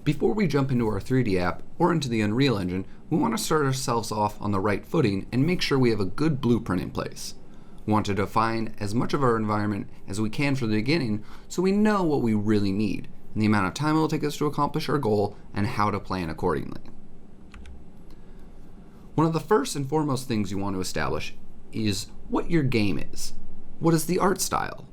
Before we jump into our 3D app or into the Unreal Engine, we want to start ourselves off on the right footing and make sure we have a good blueprint in place. We want to define as much of our environment as we can from the beginning so we know what we really need, and the amount of time it will take us to accomplish our goal, and how to plan accordingly. One of the first and foremost things you want to establish is what your game is. What is the art style?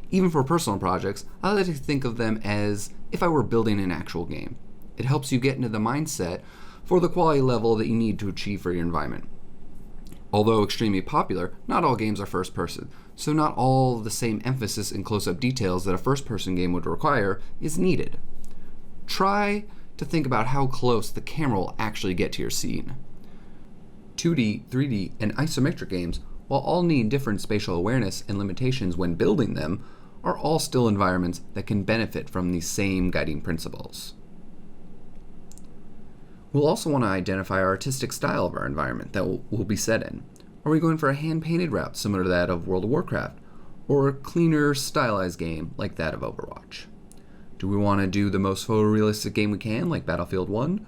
Even for personal projects, I like to think of them as if I were building an actual game. It helps you get into the mindset for the quality level that you need to achieve for your environment. Although extremely popular, not all games are first person, so not all the same emphasis and close-up details that a first-person game would require is needed. Try to think about how close the camera will actually get to your scene. 2D, 3D, and isometric games, while all need different spatial awareness and limitations when building them, are all still environments that can benefit from these same guiding principles. We'll also want to identify our artistic style of our environment that we'll be set in. Are we going for a hand-painted route similar to that of World of Warcraft, or a cleaner, stylized game like that of Overwatch? Do we want to do the most photorealistic game we can, like Battlefield 1,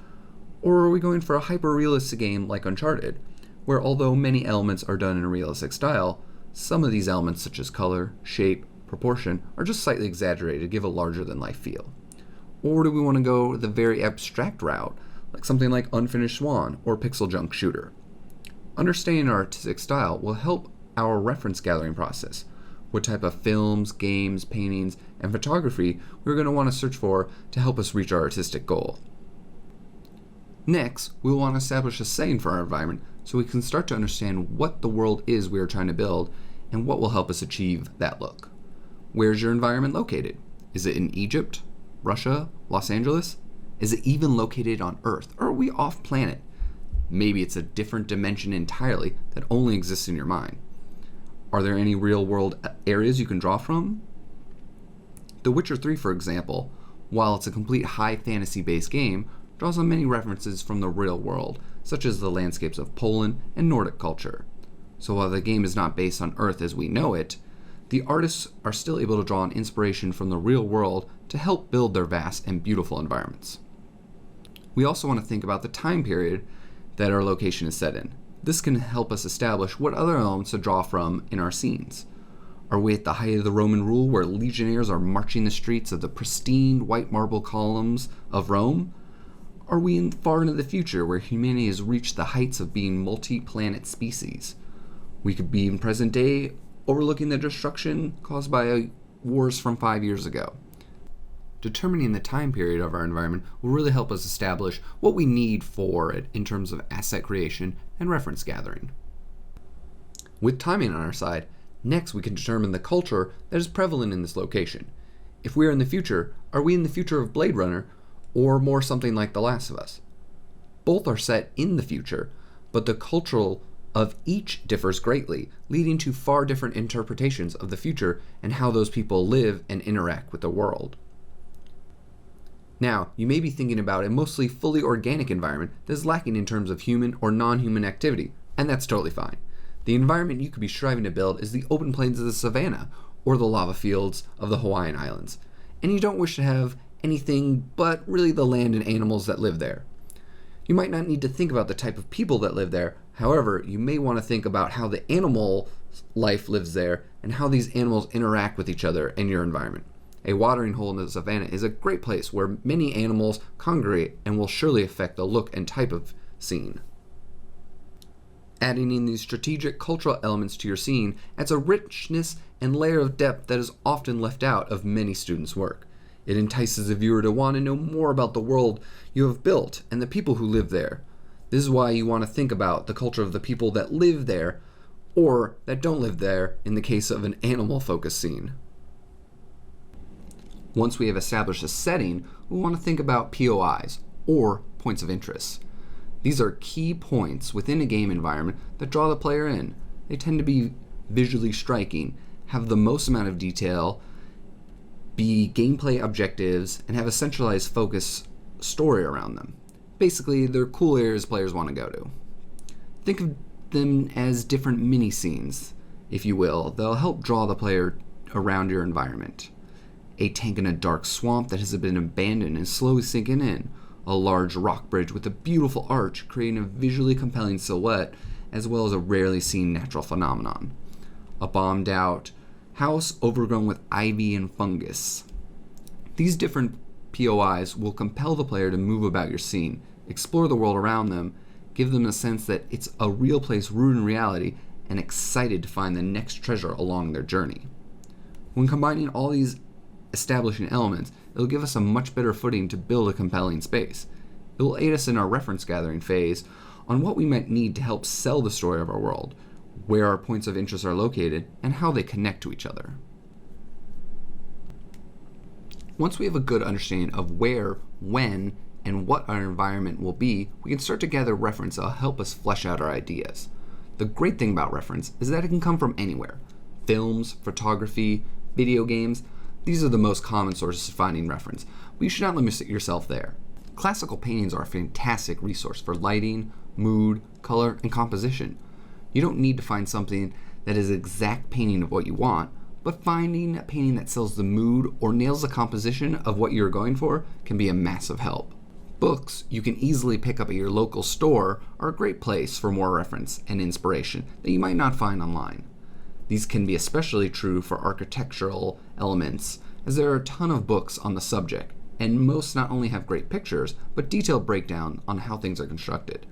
or are we going for a hyper-realistic game like Uncharted, where although many elements are done in a realistic style, some of these elements such as color, shape, proportion are just slightly exaggerated to give a larger-than-life feel? Or do we want to go the very abstract route, like something like Unfinished Swan or Pixel Junk Shooter? Understanding our artistic style will help our reference gathering process. What type of films, games, paintings, and photography we're going to want to search for to help us reach our artistic goal. Next, we'll want to establish a setting for our environment so we can start to understand what the world is we are trying to build and what will help us achieve that look. Where's your environment located? Is it in Egypt, Russia, Los Angeles? Is it even located on Earth, or are we off planet? Maybe it's a different dimension entirely that only exists in your mind. Are there any real world areas you can draw from? The Witcher 3, for example, while it's a complete high fantasy based game, draws on many references from the real world, such as the landscapes of Poland and Nordic culture. So while the game is not based on Earth as we know it, the artists are still able to draw on inspiration from the real world to help build their vast and beautiful environments. We also want to think about the time period that our location is set in. This can help us establish what other elements to draw from in our scenes. Are we at the height of the Roman rule where legionnaires are marching the streets of the pristine white marble columns of Rome? Are we far into the future where humanity has reached the heights of being multi-planet species? We could be in present day overlooking the destruction caused by wars from 5 years ago. Determining the time period of our environment will really help us establish what we need for it in terms of asset creation and reference gathering. With timing on our side, next we can determine the culture that is prevalent in this location. If we are in the future, are we in the future of Blade Runner or more something like The Last of Us? Both are set in the future, but the cultural of each differs greatly, leading to far different interpretations of the future and how those people live and interact with the world. Now, you may be thinking about a mostly fully organic environment that is lacking in terms of human or non-human activity, and that's totally fine. The environment you could be striving to build is the open plains of the savanna or the lava fields of the Hawaiian Islands, and you don't wish to have anything but really the land and animals that live there. You might not need to think about the type of people that live there. However, you may want to think about how the animal life lives there and how these animals interact with each other in your environment. A watering hole in the savanna is a great place where many animals congregate and will surely affect the look and type of scene. Adding in these strategic cultural elements to your scene adds a richness and layer of depth that is often left out of many students' work. It entices the viewer to want to know more about the world you have built and the people who live there. This is why you want to think about the culture of the people that live there or that don't live there in the case of an animal-focused scene. Once we have established a setting, we want to think about POIs, or points of interest. These are key points within a game environment that draw the player in. They tend to be visually striking, have the most amount of detail, be gameplay objectives, and have a centralized focus story around them. Basically, they're cool areas players want to go to. Think of them as different mini-scenes, if you will. They'll help draw the player around your environment. a tank in a dark swamp that has been abandoned and slowly sinking in, a large rock bridge with a beautiful arch creating a visually compelling silhouette, as well as a rarely seen natural phenomenon. A bombed out house overgrown with ivy and fungus. These different POIs will compel the player to move about your scene, explore the world around them, give them a sense that it's a real place rooted in reality, and excited to find the next treasure along their journey. When combining all these establishing elements, it'll give us a much better footing to build a compelling space. It will aid us in our reference gathering phase on what we might need to help sell the story of our world, where our points of interest are located, and how they connect to each other. Once we have a good understanding of where, when, and what our environment will be, we can start to gather reference that will help us flesh out our ideas. The great thing about reference is that it can come from anywhere. Films, photography, video games, these are the most common sources of finding reference, but you should not limit yourself there. Classical paintings are a fantastic resource for lighting, mood, color, and composition. You don't need to find something that is an exact painting of what you want, but finding a painting that sells the mood or nails the composition of what you're going for can be a massive help. Books you can easily pick up at your local store are a great place for more reference and inspiration that you might not find online. These can be especially true for architectural elements, as there are a ton of books on the subject, and most not only have great pictures, but detailed breakdown on how things are constructed.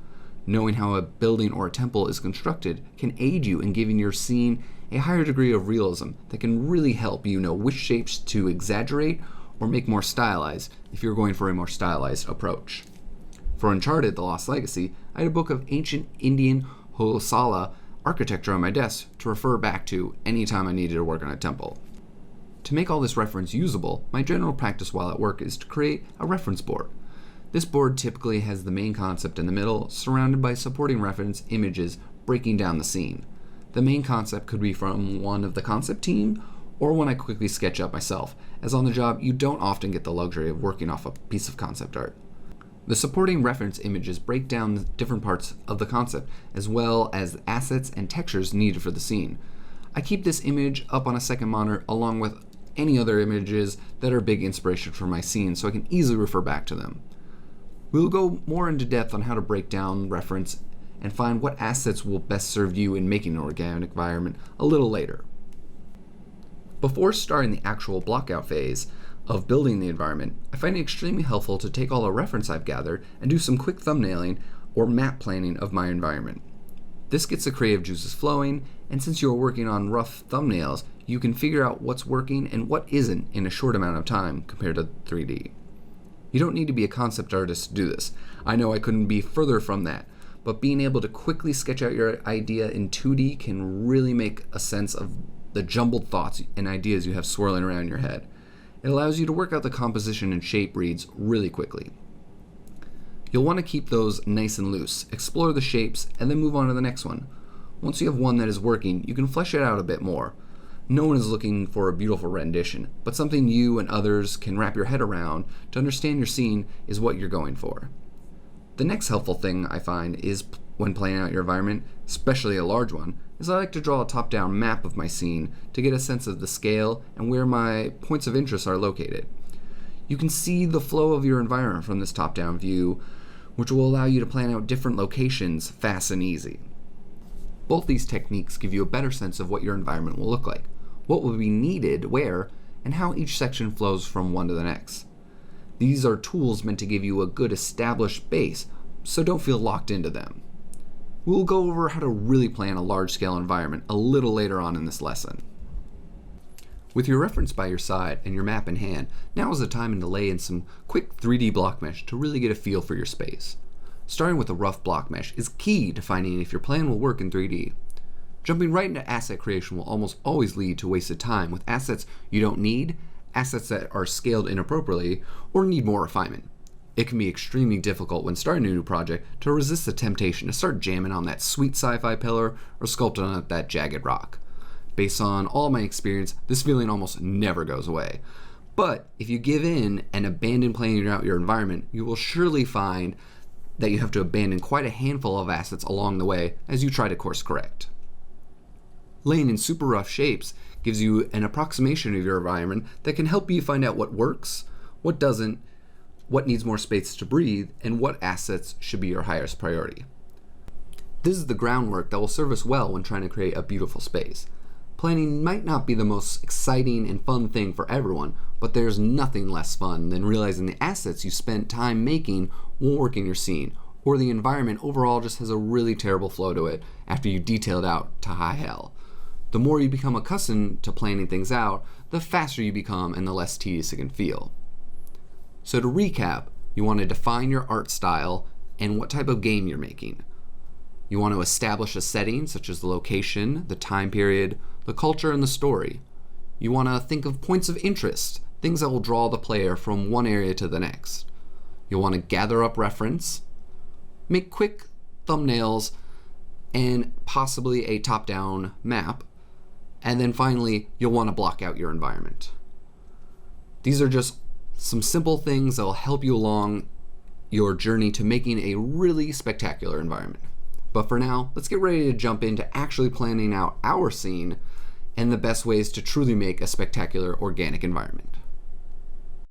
Knowing how a building or a temple is constructed can aid you in giving your scene a higher degree of realism that can really help you know which shapes to exaggerate or make more stylized if you're going for a more stylized approach. For Uncharted: The Lost Legacy, I had a book of ancient Indian Hoysala architecture on my desk to refer back to anytime I needed to work on a temple. To make all this reference usable, my general practice while at work is to create a reference board. This board typically has the main concept in the middle, surrounded by supporting reference images breaking down the scene. The main concept could be from one of the concept team, or one I quickly sketch up myself, as on the job you don't often get the luxury of working off a piece of concept art. The supporting reference images break down the different parts of the concept, as well as assets and textures needed for the scene. I keep this image up on a second monitor along with any other images that are big inspiration for my scene, so I can easily refer back to them. We will go more into depth on how to break down reference and find what assets will best serve you in making an organic environment a little later. Before starting the actual blockout phase of building the environment, I find it extremely helpful to take all the reference I've gathered and do some quick thumbnailing or map planning of my environment. This gets the creative juices flowing, and since you are working on rough thumbnails, you can figure out what's working and what isn't in a short amount of time compared to 3D. You don't need to be a concept artist to do this. I know I couldn't be further from that, but being able to quickly sketch out your idea in 2D can really make a sense of the jumbled thoughts and ideas you have swirling around your head. It allows you to work out the composition and shape reads really quickly. You'll want to keep those nice and loose, explore the shapes, and then move on to the next one. Once you have one that is working, you can flesh it out a bit more. No one is looking for a beautiful rendition, but something you and others can wrap your head around to understand your scene is what you're going for. The next helpful thing I find is when planning out your environment, especially a large one, is I like to draw a top-down map of my scene to get a sense of the scale and where my points of interest are located. You can see the flow of your environment from this top-down view, which will allow you to plan out different locations fast and easy. Both these techniques give you a better sense of what your environment will look like, what will be needed where, and how each section flows from one to the next. These are tools meant to give you a good established base, so don't feel locked into them. We'll go over how to really plan a large-scale environment a little later on in this lesson. With your reference by your side and your map in hand, now is the time to lay in some quick 3D block mesh to really get a feel for your space. Starting with a rough block mesh is key to finding if your plan will work in 3D. Jumping right into asset creation will almost always lead to wasted time with assets you don't need, assets that are scaled inappropriately, or need more refinement. It can be extremely difficult when starting a new project to resist the temptation to start jamming on that sweet sci-fi pillar or sculpting on that jagged rock. Based on all my experience, this feeling almost never goes away. But if you give in and abandon planning out your environment, you will surely find that you have to abandon quite a handful of assets along the way as you try to course correct. Laying in super rough shapes gives you an approximation of your environment that can help you find out what works, what doesn't, what needs more space to breathe, and what assets should be your highest priority. This is the groundwork that will serve us well when trying to create a beautiful space. Planning might not be the most exciting and fun thing for everyone, but there's nothing less fun than realizing the assets you spent time making won't work in your scene, or the environment overall just has a really terrible flow to it after you detailed out to high hell. The more you become accustomed to planning things out, the faster you become and the less tedious it can feel. So to recap, you want to define your art style and what type of game you're making. You want to establish a setting such as the location, the time period, the culture, and the story. You want to think of points of interest, things that will draw the player from one area to the next. You'll want to gather up reference, make quick thumbnails, and possibly a top-down map. And then finally, you'll want to block out your environment. These are just some simple things that will help you along your journey to making a really spectacular environment. But for now, let's get ready to jump into actually planning out our scene and the best ways to truly make a spectacular organic environment.